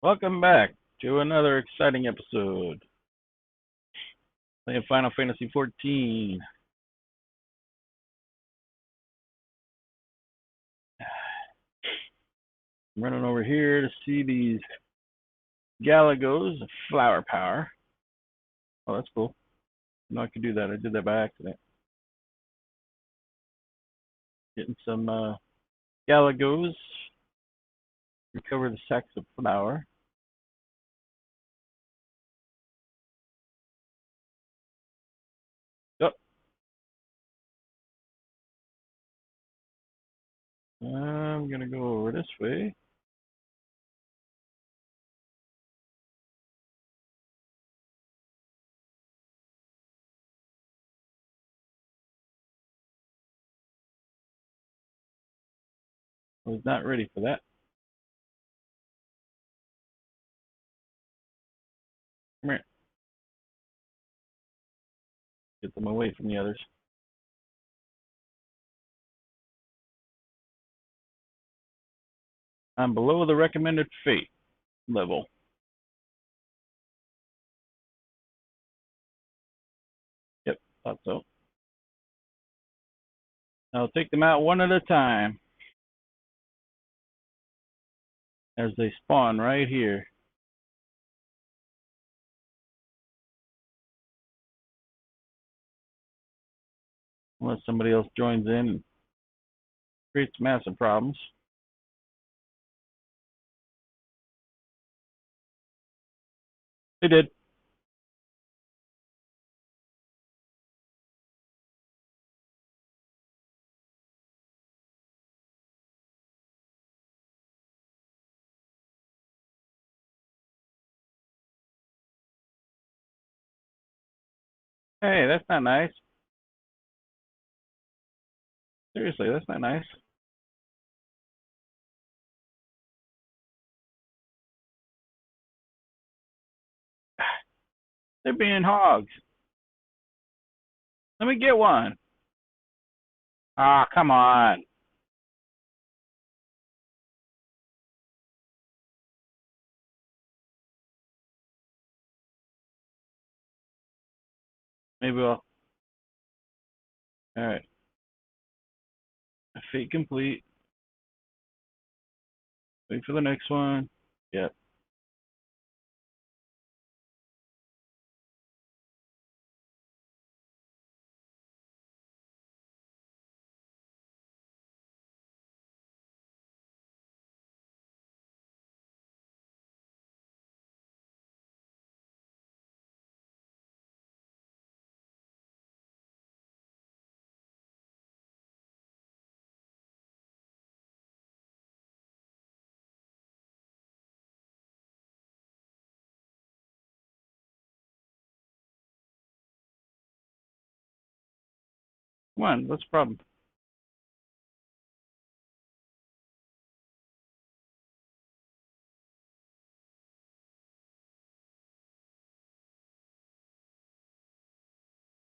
Welcome back to another exciting episode. Playing Final Fantasy XIV. I'm running over here to see these Galagos of flower power. Oh, that's cool. No, I could do that. I did that by accident. Getting some Galagos. Recover the sacks of flour. Yep. I'm going to go over this way. I was not ready for that. Come here. Get them away from the others. I'm below the recommended fate level. Yep, thought so. I'll take them out one at a time as they spawn right here. Unless somebody else joins in and creates massive problems. They did. Hey, that's not nice. Seriously, that's not nice. They're being hogs. Let me get one. Ah, come on. Maybe I'll. All right. Fate complete. Wait for the next one. Yep. Come on. What's the problem?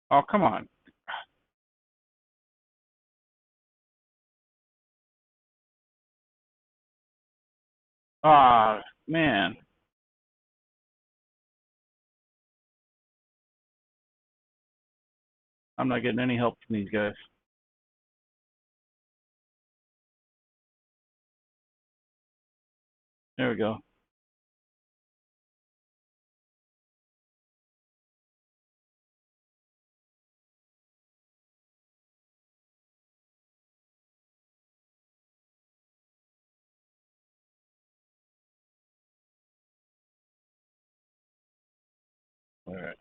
Oh, come on. Ah, man. I'm not getting any help from these guys. There we go. All right.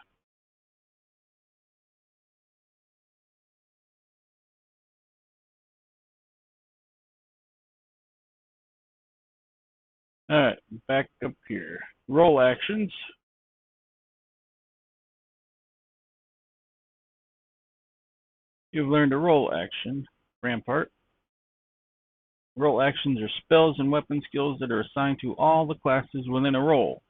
All right. Back up here. Roll actions. You've learned a roll action, Rampart. Roll actions are spells and weapon skills that are assigned to all the classes within a role.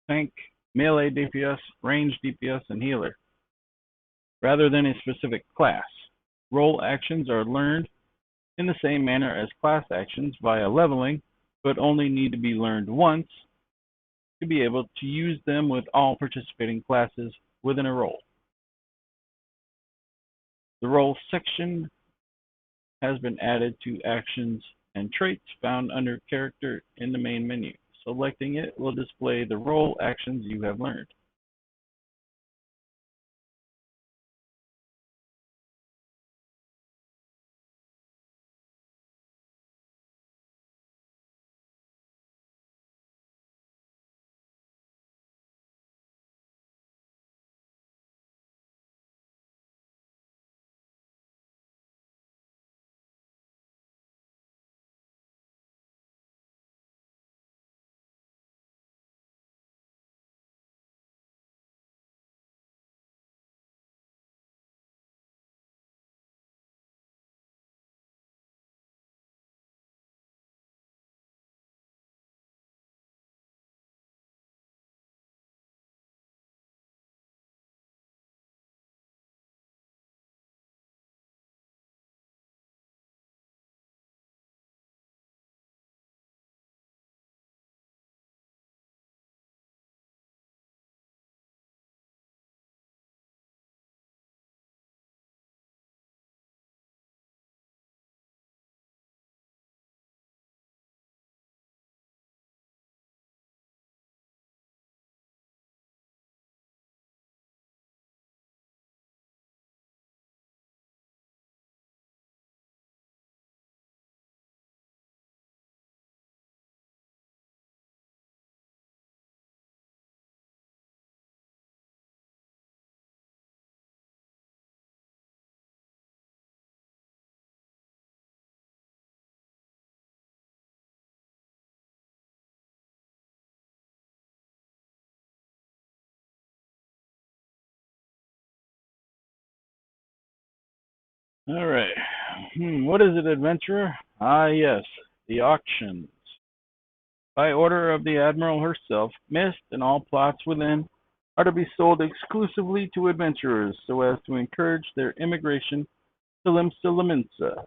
Tank, melee DPS, range DPS, and healer, rather than a specific class. Roll actions are learned in the same manner as class actions via leveling, but only need to be learned once to be able to use them with all participating classes within a role. The role section has been added to actions and traits found under character in the main menu. Selecting it will display the role actions you have learned. All right. What is it, adventurer? Ah, yes, the auctions. By order of the Admiral herself, Mist and all plots within are to be sold exclusively to adventurers so as to encourage their immigration to Limsa.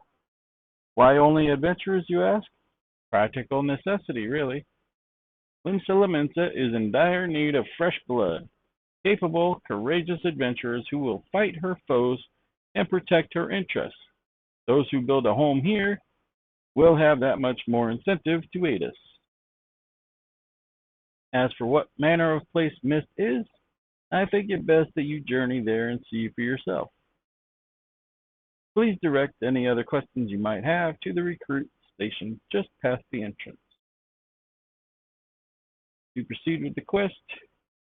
Why only adventurers, you ask? Practical necessity, really. Limsa is in dire need of fresh blood, capable, courageous adventurers who will fight her foes and protect her interests. Those who build a home here will have that much more incentive to aid us. As for what manner of place Mist is, I think it best that you journey there and see for yourself. Please direct any other questions you might have to the recruit station just past the entrance. To proceed with the quest,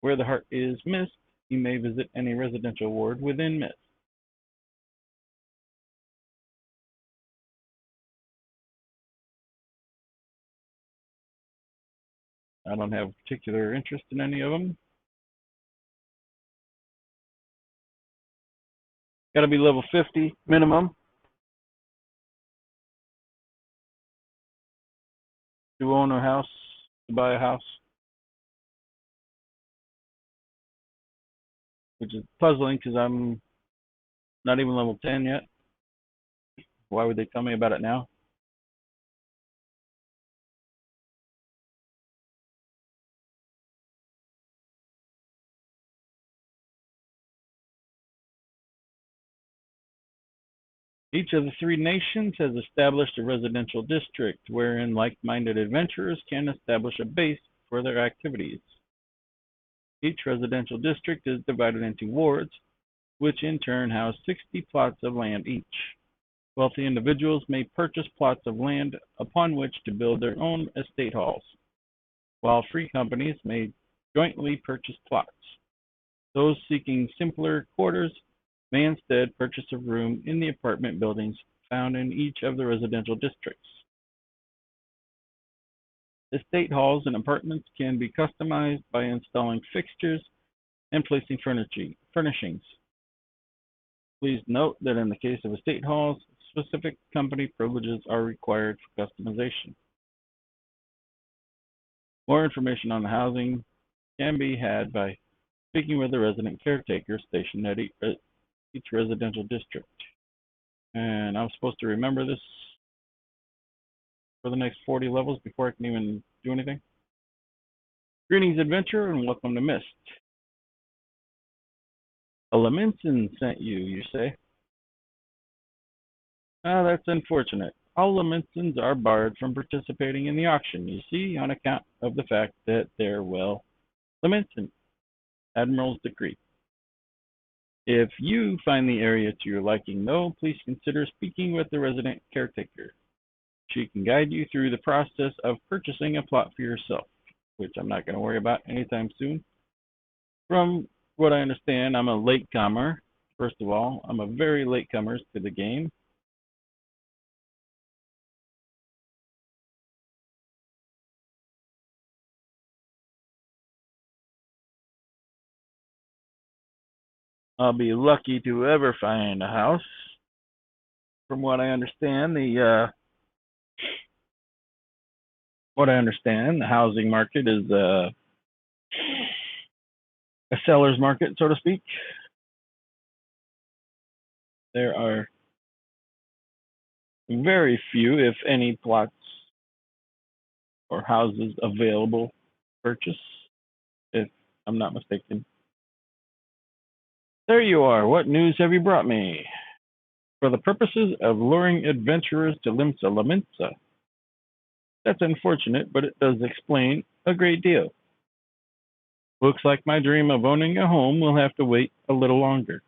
where the heart is Mist, you may visit any residential ward within Mist. I don't have particular interest in any of them. Got to be level 50 minimum to own a house, to buy a house, which is puzzling because I'm not even level 10 yet. Why would they tell me about it now? Each of the three nations has established a residential district wherein like-minded adventurers can establish a base for their activities. Each residential district is divided into wards, which in turn house 60 plots of land each. Wealthy individuals may purchase plots of land upon which to build their own estate halls, while free companies may jointly purchase plots. Those seeking simpler quarters may instead purchase a room in the apartment buildings found in each of the residential districts. Estate halls and apartments can be customized by installing fixtures and placing furnishings. Please note that in the case of estate halls, specific company privileges are required for customization. More information on the housing can be had by speaking with the resident caretaker stationed at each residential district. And I'm supposed to remember this for the next 40 levels before I can even do anything. Greetings, adventurer, and welcome to Mist. A Lamentin sent you, you say? Ah, that's unfortunate. All Lamentins are barred from participating in the auction, you see, on account of the fact that they're, well, Lamentin. Admiral's decree. If you find the area to your liking, though, please consider speaking with the resident caretaker. She can guide you through the process of purchasing a plot for yourself, which I'm not going to worry about anytime soon. From what I understand, I'm a latecomer. First of all, I'm a very latecomer to the game. I'll be lucky to ever find a house. From what I understand, the housing market is a seller's market, so to speak. There are very few, if any, plots or houses available to purchase, if I'm not mistaken. There you are. What news have you brought me? For the purposes of luring adventurers to Limsa Laminsa. That's unfortunate, but it does explain a great deal. Looks like my dream of owning a home will have to wait a little longer.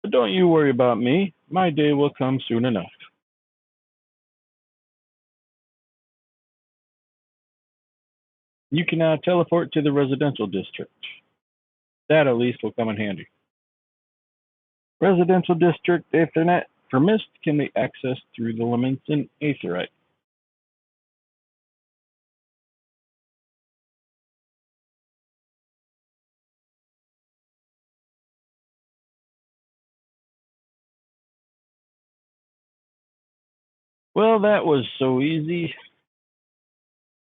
But don't you worry about me. My day will come soon enough. You can now teleport to the residential district. That at least will come in handy. Residential district Ethernet for Mist can be accessed through the Leminson Aetherite. Well, that was so easy.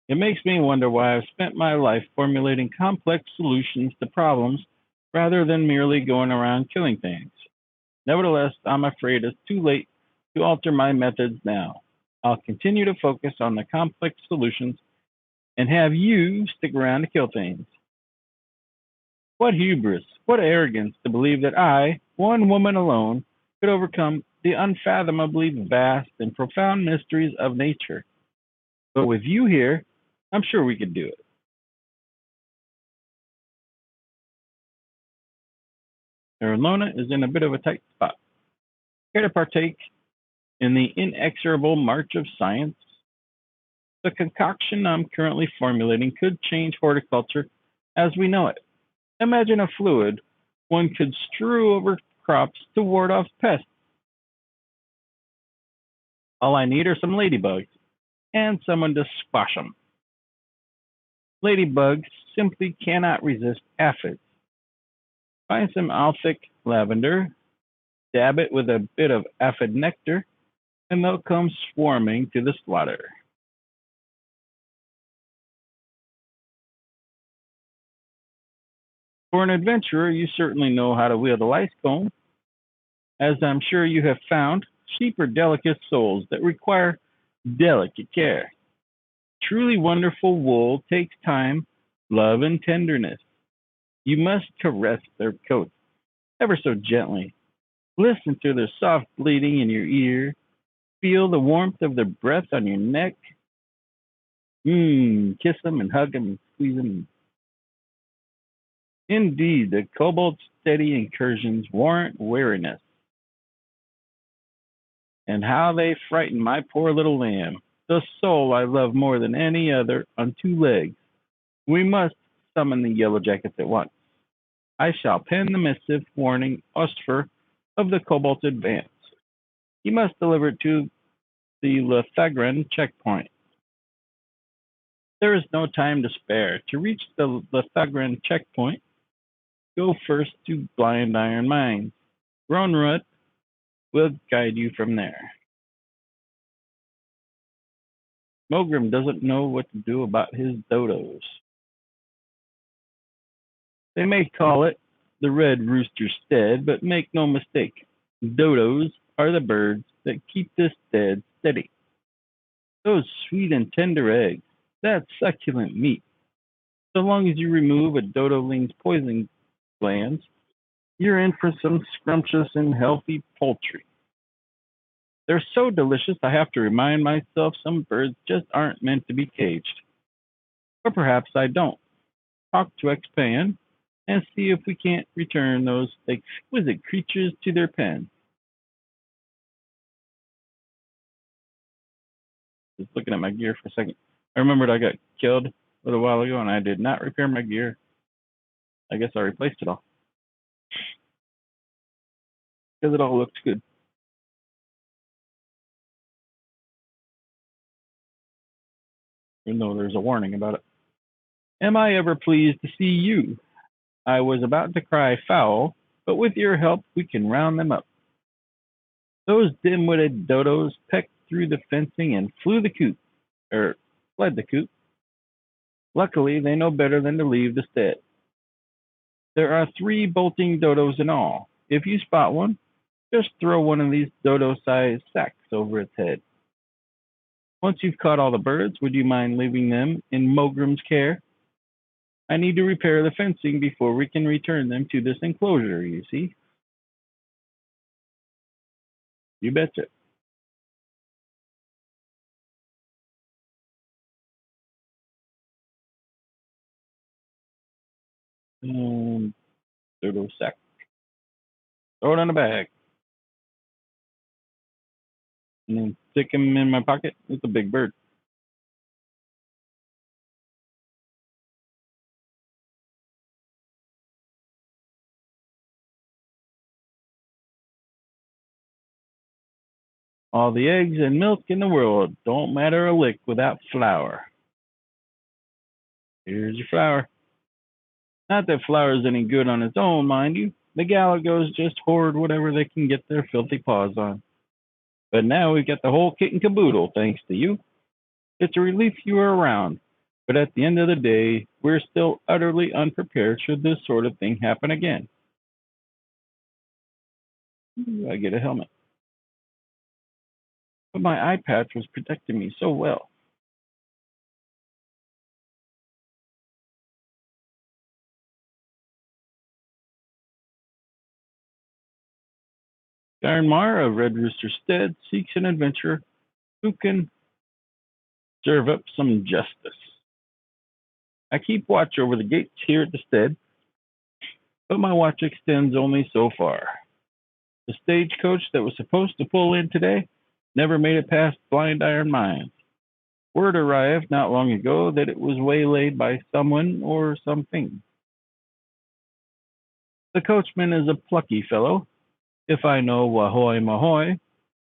It makes me wonder why I've spent my life formulating complex solutions to problems rather than merely going around killing things. Nevertheless, I'm afraid it's too late to alter my methods now. I'll continue to focus on the complex solutions and have you stick around to kill things. What hubris, what arrogance to believe that I, one woman alone, could overcome the unfathomably vast and profound mysteries of nature. But with you here, I'm sure we could do it. Arlona is in a bit of a tight spot. Care to partake in the inexorable march of science? The concoction I'm currently formulating could change horticulture as we know it. Imagine a fluid one could strew over crops to ward off pests. All I need are some ladybugs and someone to squash them. Ladybugs simply cannot resist aphids. Find some Alphic lavender, dab it with a bit of aphid nectar, and they'll come swarming to the slaughter. For an adventurer, you certainly know how to wield a lice comb. As I'm sure you have found, sheep are delicate souls that require delicate care. Truly wonderful wool takes time, love, and tenderness. You must caress their coats ever so gently. Listen to their soft bleating in your ear. Feel the warmth of their breath on your neck. Kiss them and hug them and squeeze them. Indeed, the kobold's steady incursions warrant wariness. And how they frighten my poor little lamb, the soul I love more than any other, on two legs. We must summon the yellow jackets at once. I shall pen the missive warning Ostfer of the kobold's advance. He must deliver it to the Lethagran checkpoint. There is no time to spare. To reach the Lethagran checkpoint, go first to Blind Iron Mines. Ronrut will guide you from there. Mogrim doesn't know what to do about his dodos. They may call it the Red Rooster Stead, but make no mistake, dodos are the birds that keep this stead steady. Those sweet and tender eggs, that succulent meat, So long as you remove a dodoling's poison glands, you're in for some scrumptious and healthy poultry. They're so delicious, I have to remind myself some birds just aren't meant to be caged. Or perhaps I don't. Talk to Xpan and see if we can't return those exquisite creatures to their pen. Just looking at my gear for a second. I remembered I got killed a little while ago and I did not repair my gear. I guess I replaced it all. Because it all looks good. Even though there's a warning about it. Am I ever pleased to see you? I was about to cry foul, but with your help we can round them up. Those dim-witted dodos pecked through the fencing and fled the coop. Luckily, they know better than to leave the stead. There are 3 bolting dodos in all. If you spot one, just throw one of these dodo-sized sacks over its head. Once you've caught all the birds, would you mind leaving them in Mogram's care? I need to repair the fencing before we can return them to this enclosure, you see. You betcha. Dodo sack. Throw it in a bag. And then stick him in my pocket. It's a big bird. All the eggs and milk in the world don't matter a lick without flour. Here's your flour. Not that flour's any good on its own, mind you. The Galagos just hoard whatever they can get their filthy paws on. But now we've got the whole kit and caboodle, thanks to you. It's a relief you are around. But at the end of the day, we're still utterly unprepared should this sort of thing happen again. Ooh, I get a helmet. But my eye patch was protecting me so well. Darnmar of Red Rooster Stead seeks an adventurer who can serve up some justice. I keep watch over the gates here at the stead, but my watch extends only so far. The stagecoach that was supposed to pull in today never made it past Blind Iron Mines. Word arrived not long ago that it was waylaid by someone or something. The coachman is a plucky fellow. If I know Wahoy Mahoy,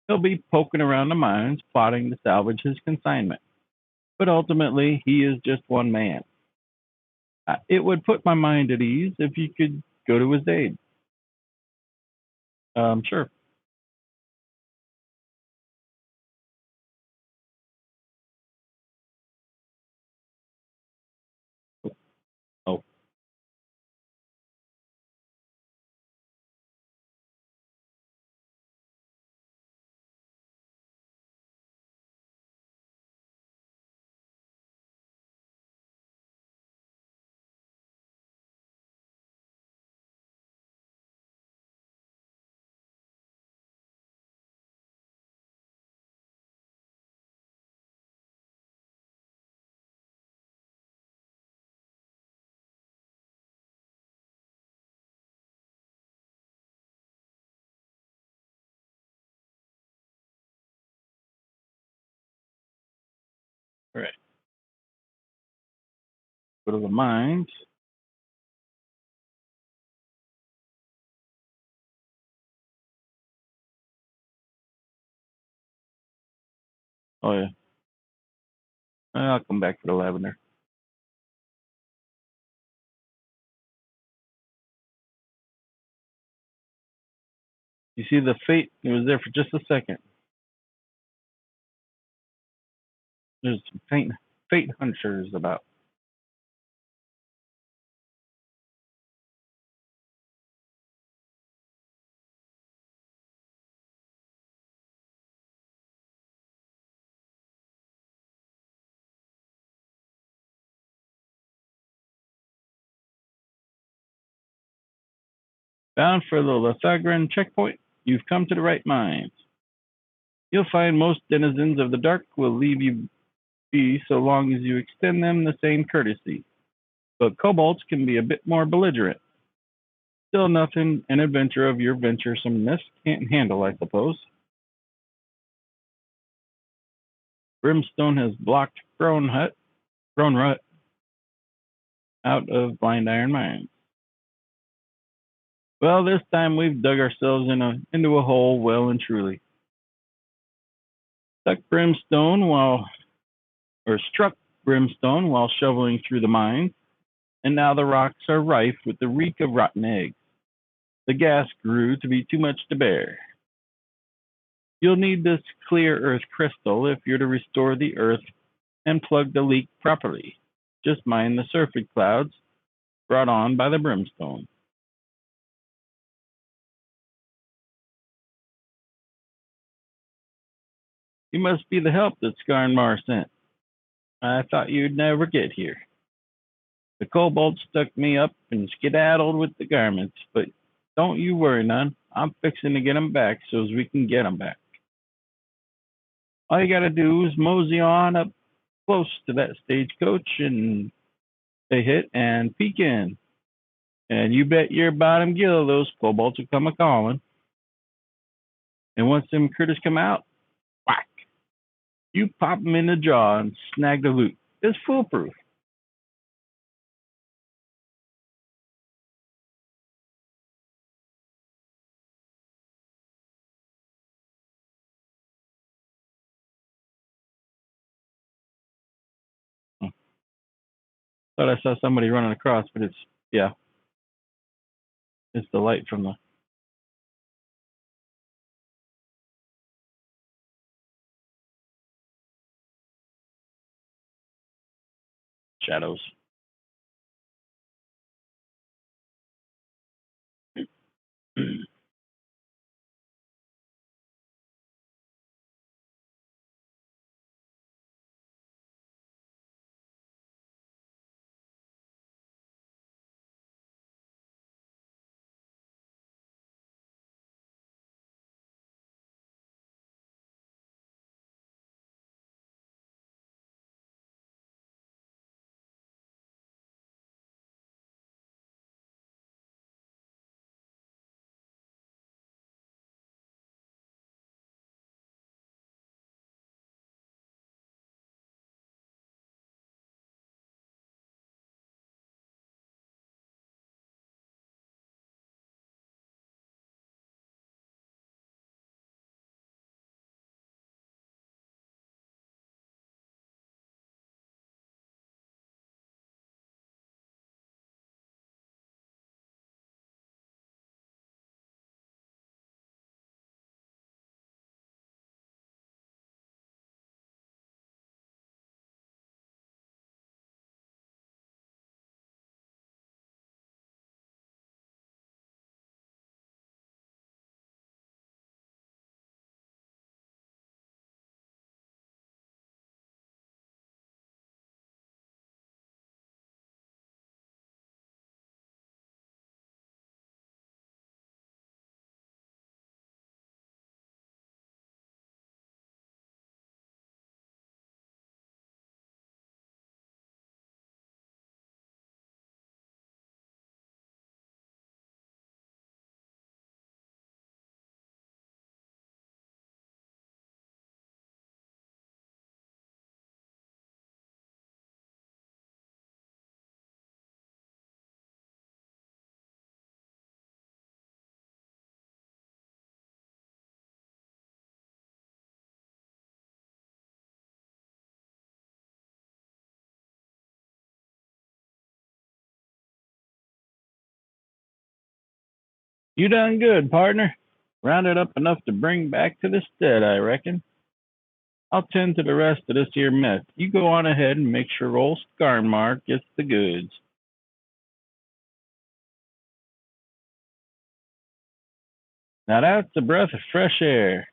he'll be poking around the mines plotting to salvage his consignment. But ultimately, he is just one man. It would put my mind at ease if you could go to his aid. Sure. Oh, all right. Go to the mines. Oh, yeah. I'll come back for the lavender. You see the fate? It was there for just a second. There's some fate hunters about. Bound for the Lithagran checkpoint, you've come to the right mines. You'll find most denizens of the dark will leave you be so long as you extend them the same courtesy, but kobolds can be a bit more belligerent. Still nothing an adventure of your venturesomeness can't handle, I suppose. Brimstone has blocked Grown Rut out of Blind Iron Mines. Well, this time we've dug ourselves into a hole well and truly. Struck Brimstone while shoveling through the mines, and now the rocks are rife with the reek of rotten eggs. The gas grew to be too much to bear. You'll need this clear earth crystal if you're to restore the earth and plug the leak properly. Just mind the surfeit clouds brought on by the brimstone. You must be the help that Skarnmar sent. I thought you'd never get here. The kobold stuck me up and skedaddled with the garments, but don't you worry none. I'm fixing to get 'em back so's we can get 'em back. All you gotta do is mosey on up close to that stagecoach and they hit and peek in. And you bet your bottom gill those kobolds will come a calling. And once them critters come out, whack! You pop 'em in the jaw and snag the loot. It's foolproof. Thought I saw somebody running across, but yeah, it's the light from the shadows. You done good, partner. Rounded up enough to bring back to the stead, I reckon. I'll tend to the rest of this here mess. You go on ahead and make sure old Skarnmark gets the goods. Now that's a breath of fresh air.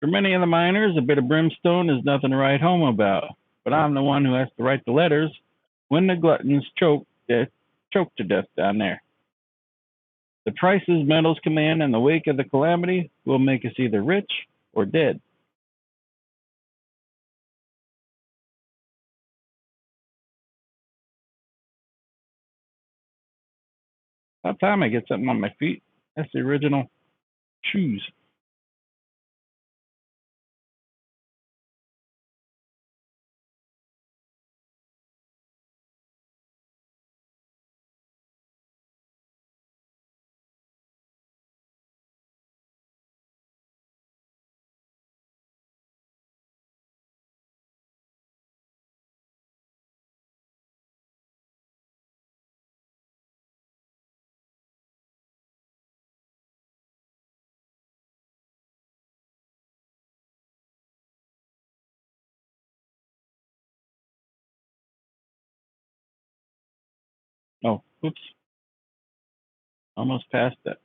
For many of the miners, a bit of brimstone is nothing to write home about, but I'm the one who has to write the letters when the gluttons choke to death down there. The prices metals command in the wake of the calamity will make us either rich or dead. About time I get something on my feet. That's the original shoes. Oh, oops. Almost passed that.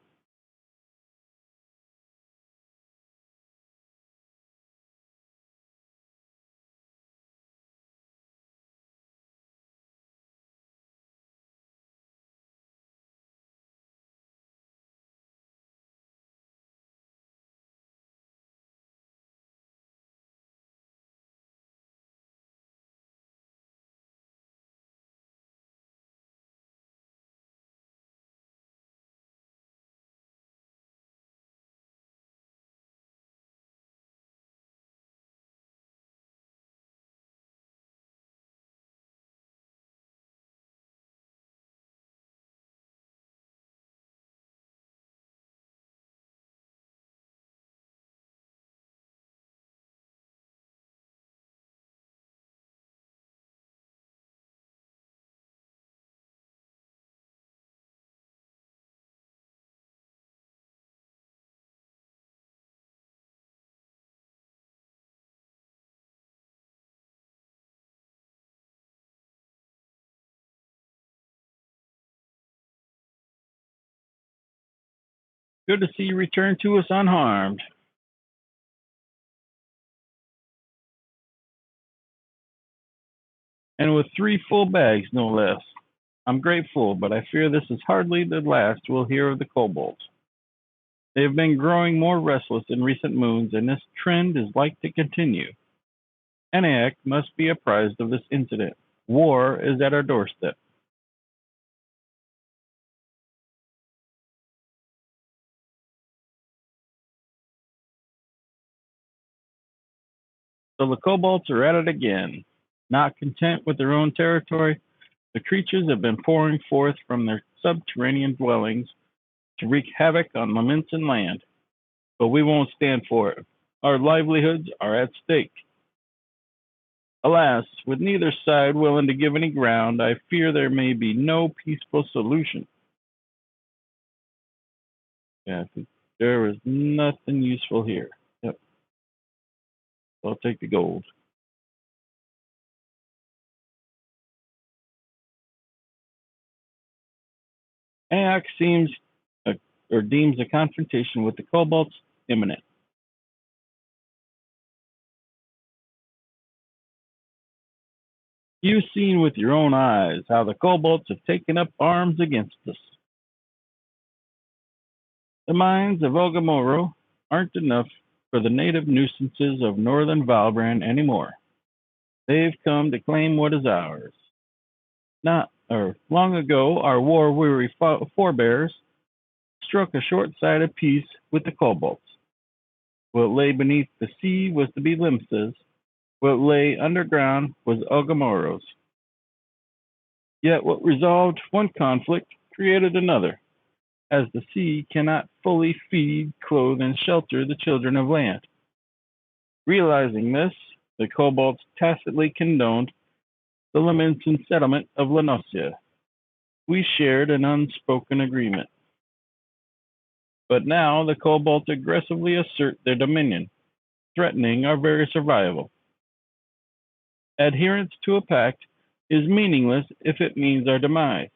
Good to see you return to us unharmed. And with 3 full bags, no less. I'm grateful, but I fear this is hardly the last we'll hear of the kobolds. They have been growing more restless in recent moons, and this trend is like to continue. Eniac must be apprised of this incident. War is at our doorstep. So the kobolds are at it again. Not content with their own territory, the creatures have been pouring forth from their subterranean dwellings to wreak havoc on Laminson land. But we won't stand for it. Our livelihoods are at stake. Alas, with neither side willing to give any ground, I fear there may be no peaceful solution. Yeah, there is nothing useful here. Yep, I'll take the gold. Aak seems or deems a confrontation with the kobolds imminent. You've seen with your own eyes how the kobolds have taken up arms against us. The mines of Ogamoro aren't enough for the native nuisances of northern Valbrand anymore. They've come to claim what is ours. Not or long ago, our war-weary forebears struck a short-sighted peace with the kobolds. What lay beneath the sea was the Belimses. What lay underground was Ogamoro's. Yet what resolved one conflict created another, as the sea cannot fully feed, clothe, and shelter the children of land. Realizing this, the kobolds tacitly condoned the Laminson settlement of Lenosia. We shared an unspoken agreement. But now the kobolds aggressively assert their dominion, threatening our very survival. Adherence to a pact is meaningless if it means our demise.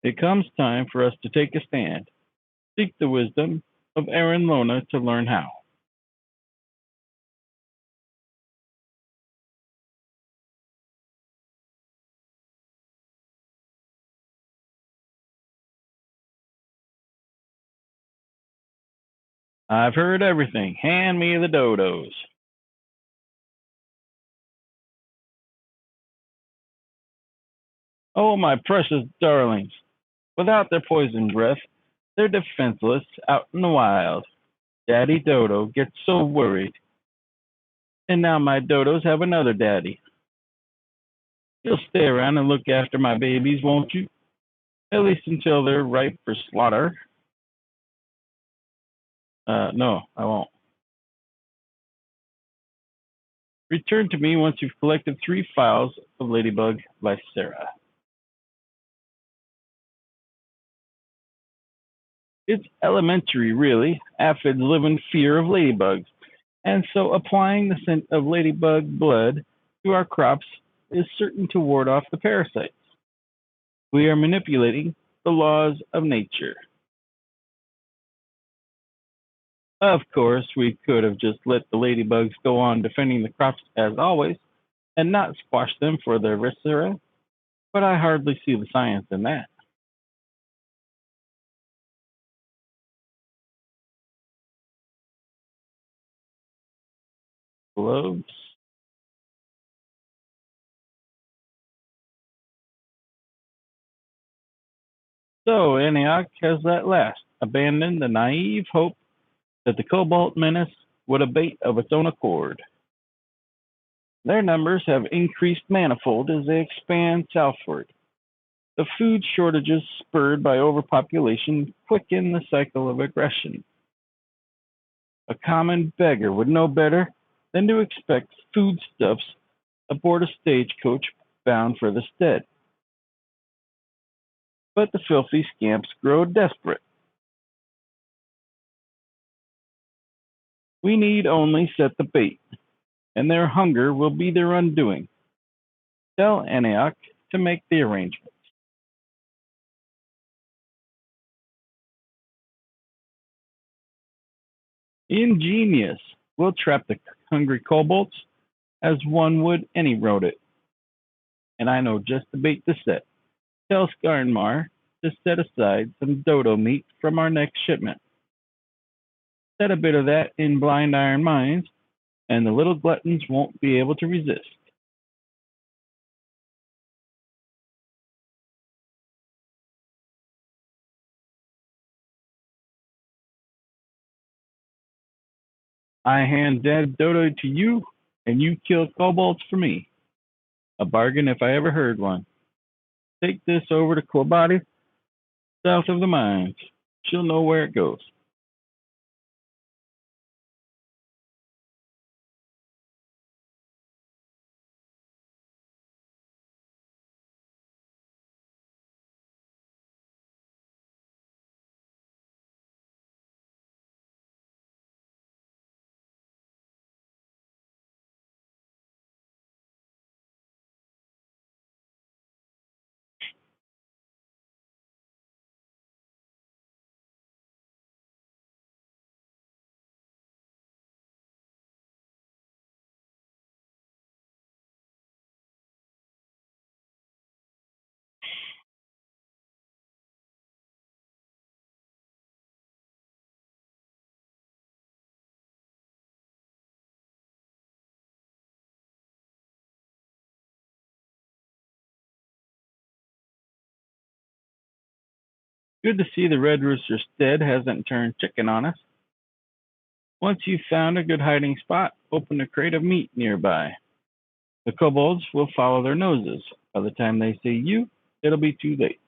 It comes time for us to take a stand. Seek the wisdom of Aaron Lona to learn how. I've heard everything. Hand me the dodos. Oh, my precious darlings. Without their poison breath, they're defenseless out in the wild. Daddy Dodo gets so worried. And now my dodos have another daddy. You'll stay around and look after my babies, won't you? At least until they're ripe for slaughter. No, I won't. Return to me once you've collected 3 files of Ladybug by Sarah. It's elementary, really. Aphids live in fear of ladybugs, and so applying the scent of ladybug blood to our crops is certain to ward off the parasites. We are manipulating the laws of nature. Of course, we could have just let the ladybugs go on defending the crops as always and not squash them for their viscera, but I hardly see the science in that. Gloves. So Antioch has at last abandoned the naive hope that the cobalt menace would abate of its own accord. Their numbers have increased manifold as they expand southward. The food shortages spurred by overpopulation quicken the cycle of aggression. A common beggar would know better than to expect foodstuffs aboard a stagecoach bound for the stead. But the filthy scamps grow desperate. We need only set the bait, and their hunger will be their undoing. Tell Antioch to make the arrangement. Ingenious. We'll trap the hungry kobolds as one would any rodent, and I know just the bait to set. Tell Skarnmar to set aside some dodo meat from our next shipment. Set a bit of that in blind iron mines, and the little gluttons won't be able to resist. I hand dead dodo to you, and you kill kobolds for me. A bargain if I ever heard one. Take this over to Quabati, south of the mines. She'll know where it goes. Good to see the Red Rooster Stead hasn't turned chicken on us. Once you've found a good hiding spot, open a crate of meat nearby. The kobolds will follow their noses. By the time they see you, it'll be too late.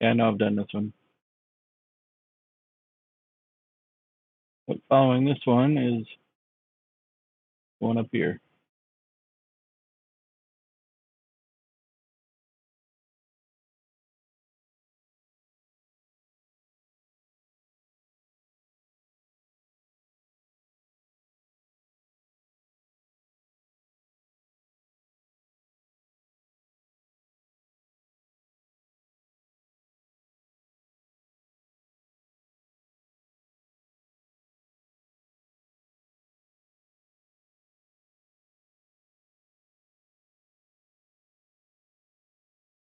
Yeah, I know I've done this one. But following this one is going up here.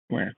Come here.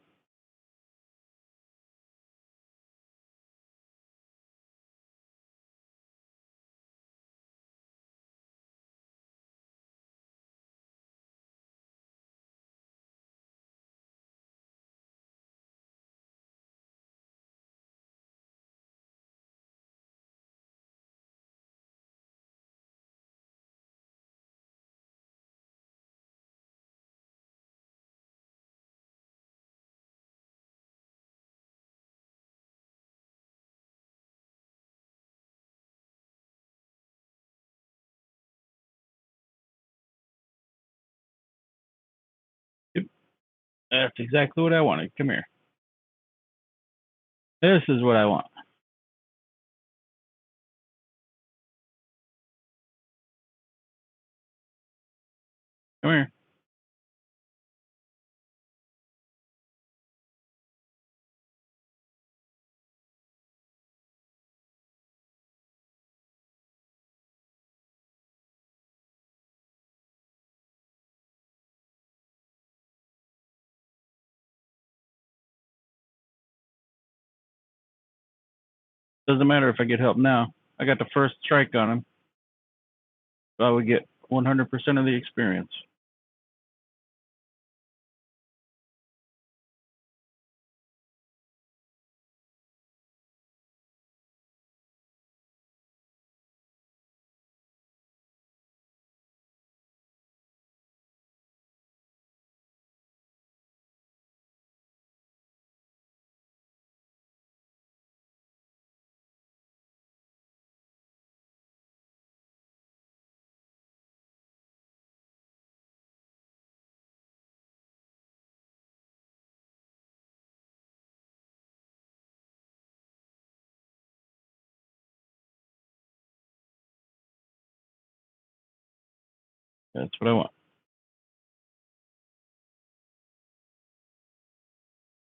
Yep, that's exactly what I wanted. Come here. This is what I want. Come here. Doesn't matter if I get help now. I got the first strike on him. So I would get 100% of the experience. That's what I want.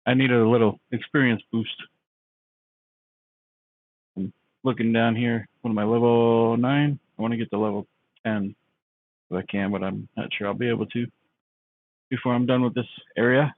I needed a little experience boost. I'm looking down here. What am I, level 9? I want to get to level 10 if I can, but I'm not sure I'll be able to before I'm done with this area.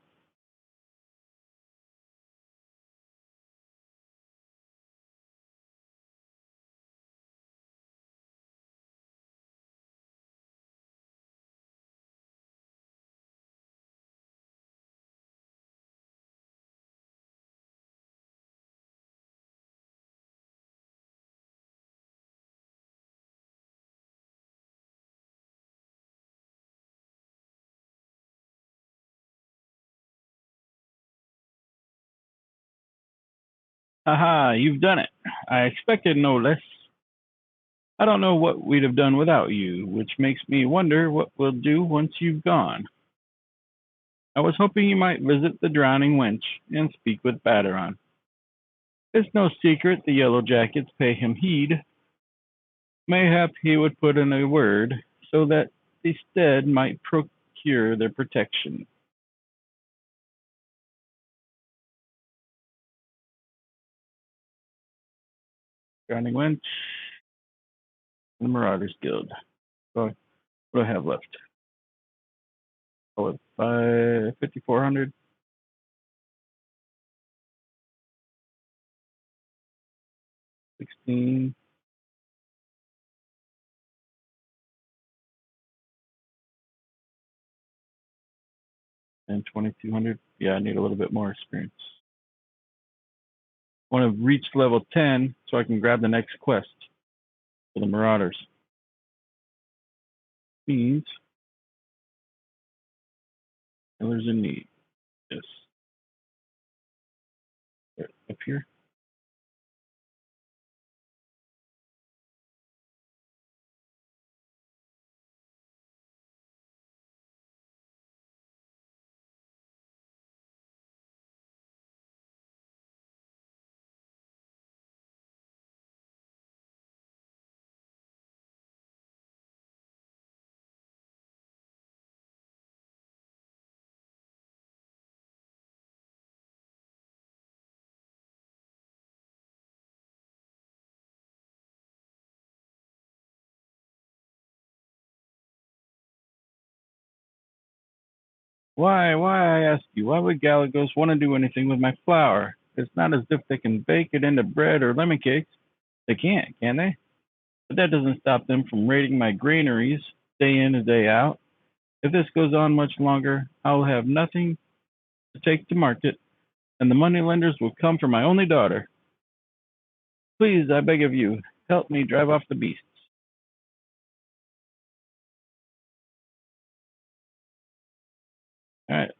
Haha, you've done it. I expected no less. I don't know what we'd have done without you, which makes me wonder what we'll do once you've gone. I was hoping you might visit the drowning wench and speak with Baderon. It's no secret the Yellow Jackets pay him heed. Mayhap he would put in a word so that the stead might procure their protection. Drowning wench, the Marauders Guild. So what do I have left? Oh, 5,400. 16. And 2,200. Yeah, I need a little bit more experience. I want to reach level 10 so I can grab the next quest for the Marauders. Means there's a need. Yes. up here. Why, I ask you, why would Galagos want to do anything with my flour? It's not as if they can bake it into bread or lemon cakes. They can't, can they? But that doesn't stop them from raiding my granaries day in and day out. If this goes on much longer, I will have nothing to take to market, and the moneylenders will come for my only daughter. Please, I beg of you, help me drive off the beasts. All right.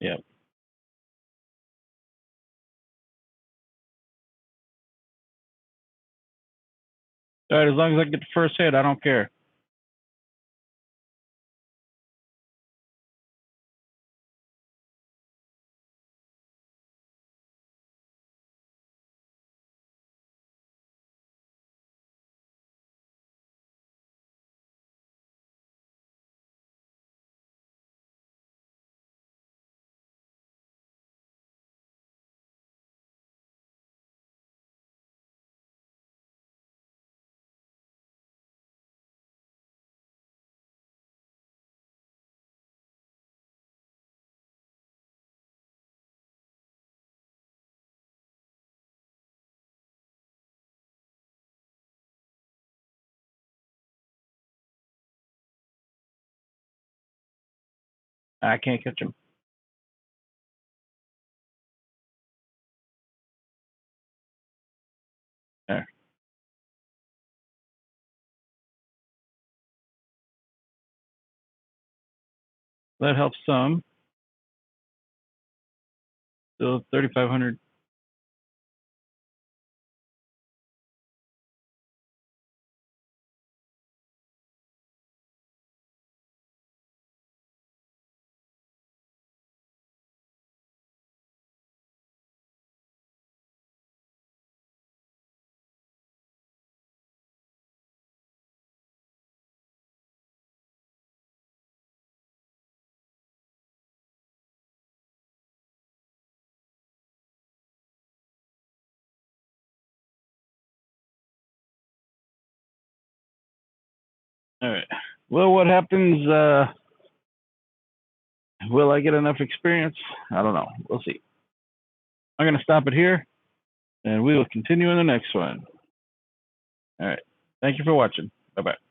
Yeah. All right. As long as I get the first hit, I don't care. I can't catch him. There. That helps some. Still 3,500. All right. Well, what happens? Will I get enough experience? I don't know. We'll see. I'm going to stop it here, and we will continue in the next one. All right. Thank you for watching. Bye-bye.